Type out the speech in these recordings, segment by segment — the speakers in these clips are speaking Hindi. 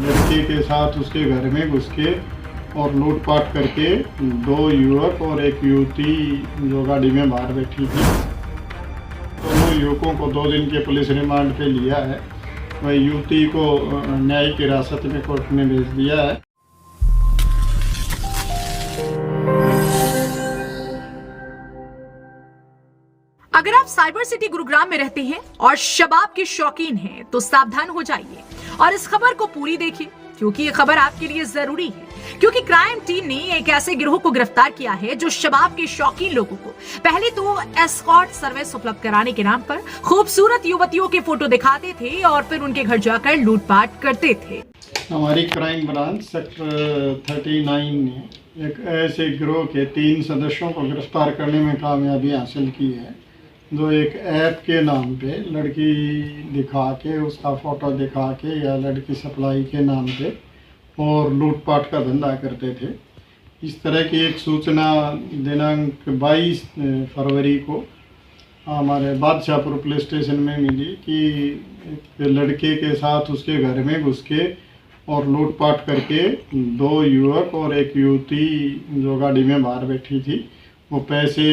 लड़के के साथ उसके घर में घुस के और लूटपाट करके 2 युवक और एक युवती जो गाड़ी में बाहर बैठी थी, दोनों युवकों को 2 दिन के पुलिस रिमांड पे लिया है। वह युवती को न्यायिक हिरासत में कोर्ट ने भेज दिया है। अगर आप साइबर सिटी गुरुग्राम में रहते हैं और शबाब के शौकीन हैं तो सावधान हो जाइए और इस खबर को पूरी देखिए, क्योंकि ये खबर आपके लिए जरूरी है। क्योंकि क्राइम टीम ने एक ऐसे गिरोह को गिरफ्तार किया है जो शबाब के शौकीन लोगों को पहले तो एस्कॉर्ट सर्विस उपलब्ध कराने के नाम पर खूबसूरत युवतियों के फोटो दिखाते थे और फिर उनके घर जाकर लूटपाट करते थे। हमारी क्राइम ब्रांच सेक्टर 39 ने एक ऐसे गिरोह के 3 सदस्यों को गिरफ्तार करने में कामयाबी हासिल की है, जो एक ऐप के नाम पे लड़की दिखा के, उसका फ़ोटो दिखा के या लड़की सप्लाई के नाम पे और लूटपाट का धंधा करते थे। इस तरह की एक सूचना दिनांक 22 फरवरी को हमारे बादशाहपुर पुलिस स्टेशन में मिली कि एक लड़के के साथ उसके घर में घुस के और लूटपाट करके 2 युवक और एक युवती जो गाड़ी में बाहर बैठी थी, वो पैसे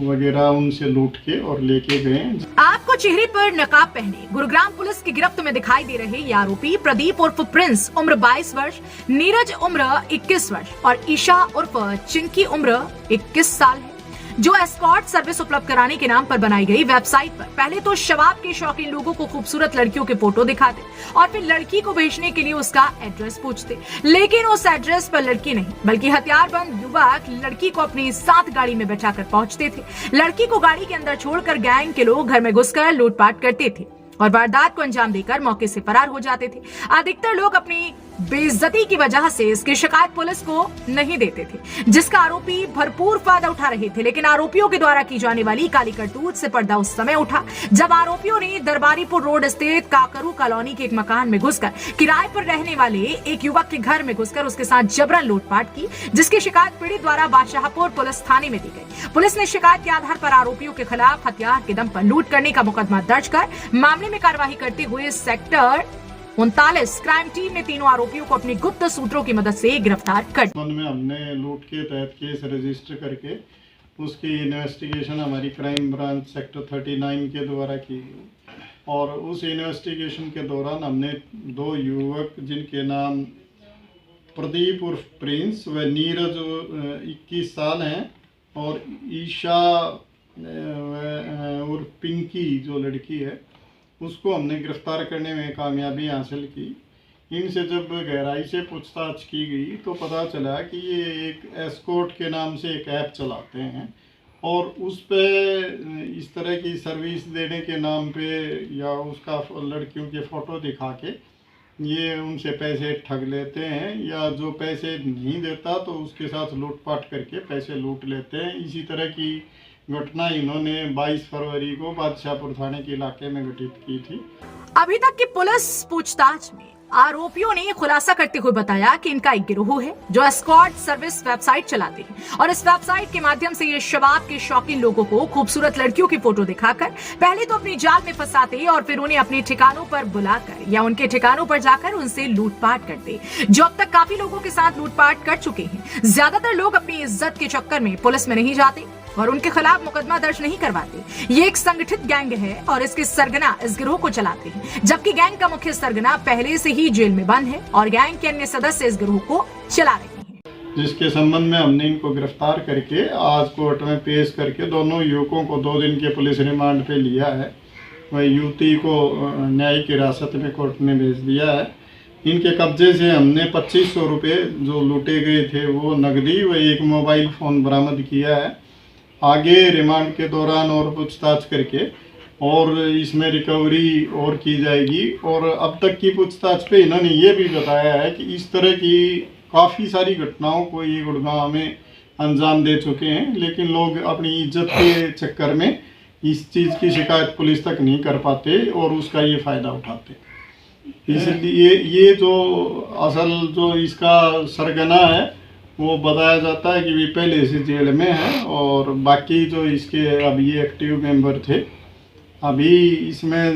वगैरह उनसे लूट के और लेके गए। आपको चेहरे पर नकाब पहने गुरुग्राम पुलिस की गिरफ्त में दिखाई दे रहे ये आरोपी प्रदीप उर्फ प्रिंस उम्र 22 वर्ष, नीरज उम्र 21 वर्ष और ईशा उर्फ चिंकी उम्र 21 साल है, जो एस्कॉर्ट सर्विस उपलब्ध कराने के नाम पर बनाई गई वेबसाइट पर पहले तो शबाब के शौकीन लोगों को खूबसूरत लड़कियों के फोटो दिखाते और फिर लड़की को भेजने के लिए उसका एड्रेस पूछते, लेकिन उस एड्रेस पर लड़की नहीं बल्कि हथियारबंद युवक लड़की को अपनी साथ गाड़ी में बैठाकर पहुंचते थे। लड़की को गाड़ी के अंदर छोड़कर गैंग के लोग घर में घुसकर लूटपाट करते थे और वारदात को अंजाम देकर मौके से फरार हो जाते थे। अधिकतर लोग अपनी बेइज्जती की वजह से इसकी शिकायत पुलिस को नहीं देते थे, जिसका आरोपी भरपूर फायदा उठा रहे थे। लेकिन आरोपियों के द्वारा की जाने वाली काली करतूत से पर्दा उस समय उठा जब आरोपियों ने दरबारीपुर रोड स्थित काकरू कॉलोनी के एक मकान में घुसकर किराए पर रहने वाले एक युवक के घर में घुसकर उसके साथ जबरन लूटपाट की, जिसकी शिकायत पीड़ित द्वारा बादशाहपुर पुलिस थाने में दी गई। पुलिस ने शिकायत के आधार पर आरोपियों के खिलाफ हथियार के दम पर लूट करने का मुकदमा दर्ज कर मामले में कार्रवाई करते हुए सेक्टर 39 क्राइम टीम ने तीनों आरोपियों को अपनी गुप्त सूत्रों की मदद से गिरफ्तार कर में हमने लूट के तहत केस रजिस्टर करके उसकी इन्वेस्टिगेशन हमारी क्राइम ब्रांच सेक्टर 39 के द्वारा की और उस इन्वेस्टिगेशन के दौरान हमने 2 युवक जिनके नाम प्रदीप उर्फ प्रिंस व नीरज 21 साल हैं और ईशा उर्फ पिंकी जो लड़की है, उसको हमने गिरफ्तार करने में कामयाबी हासिल की। इनसे जब गहराई से पूछताछ की गई तो पता चला कि ये एक एस्कॉर्ट के नाम से एक ऐप चलाते हैं और उस पे इस तरह की सर्विस देने के नाम पे या उसका लड़कियों के फ़ोटो दिखा के ये उनसे पैसे ठग लेते हैं, या जो पैसे नहीं देता तो उसके साथ लूटपाट करके पैसे लूट लेते हैं। इसी तरह की घटना इन्होंने 22 फरवरी को बादशाहपुर थाने के इलाके में घटित की थी। अभी तक की पुलिस पूछताछ में आरोपियों ने खुलासा करते हुए बताया कि इनका एक गिरोह है जो एस्कॉर्ट सर्विस वेबसाइट चलाते हैं और इस वेबसाइट के माध्यम से ये शबाब के शौकीन लोगों को खूबसूरत लड़कियों की फोटो दिखाकर पहले तो अपनी जाल में फंसाते और फिर उन्हें अपने ठिकानों पर बुलाकर या उनके ठिकानों पर जाकर उनसे लूटपाट करते, जो अब तक काफी लोगों के साथ लूटपाट कर चुके हैं। ज्यादातर लोग अपनी इज्जत के चक्कर में पुलिस में नहीं जाते और उनके खिलाफ मुकदमा दर्ज नहीं करवाते। ये एक संगठित गैंग है और इसके सरगना इस गिरोह को चलाते हैं, जबकि गैंग का मुख्य सरगना पहले से ही जेल में बंद है और गैंग के अन्य सदस्य इस गिरोह को चला रहे हैं, जिसके संबंध में हमने इनको गिरफ्तार करके आज कोर्ट में पेश करके दोनों युवकों को 2 दिन के पुलिस रिमांड पे लिया है। वह युवती को न्यायिक हिरासत में कोर्ट ने भेज दिया है। इनके कब्जे से हमने 2500 रुपये जो लूटे गए थे वो नकदी व एक मोबाइल फ़ोन बरामद किया है। आगे रिमांड के दौरान और पूछताछ करके और इसमें रिकवरी और की जाएगी। और अब तक की पूछताछ पे इन्होंने ये भी बताया है कि इस तरह की काफ़ी सारी घटनाओं को ये गुड़गांव में अंजाम दे चुके हैं, लेकिन लोग अपनी इज्जत के चक्कर में इस चीज़ की शिकायत पुलिस तक नहीं कर पाते और उसका ये फ़ायदा उठाते। इसलिए ये जो असल जो इसका सरगना है वो बताया जाता है कि भी पहले से जेल में है और बाकी जो इसके अब ये एक्टिव मेंबर थे अभी इसमें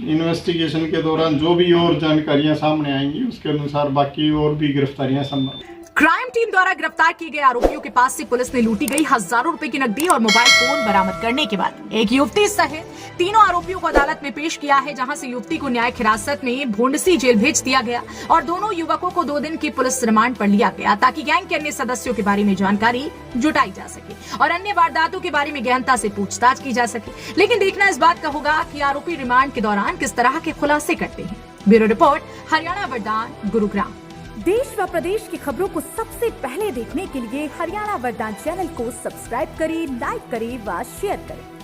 इन्वेस्टिगेशन के दौरान जो भी और जानकारियां सामने आएंगी उसके अनुसार बाकी और भी गिरफ्तारियां संभव। क्राइम टीम द्वारा गिरफ्तार किए गए आरोपियों के पास से पुलिस ने लूटी गई हजारों रुपए की नकदी और मोबाइल फोन बरामद करने के बाद एक युवती सहित तीनों आरोपियों को अदालत में पेश किया है, जहां से युवती को न्यायिक हिरासत में भोंडसी जेल भेज दिया गया और दोनों युवकों को 2 दिन की पुलिस रिमांड पर लिया गया ताकि गैंग के अन्य सदस्यों के बारे में जानकारी जुटाई जा सके और अन्य वारदातों के बारे में गहनता से पूछताछ की जा सके। लेकिन देखना इस बात का होगा कि आरोपी रिमांड के दौरान किस तरह के खुलासे करते हैं। ब्यूरो रिपोर्ट, हरियाणा वरदान, गुरुग्राम। देश व प्रदेश की खबरों को सबसे पहले देखने के लिए हरियाणा वरदान चैनल को सब्सक्राइब करें, लाइक करें व शेयर करें।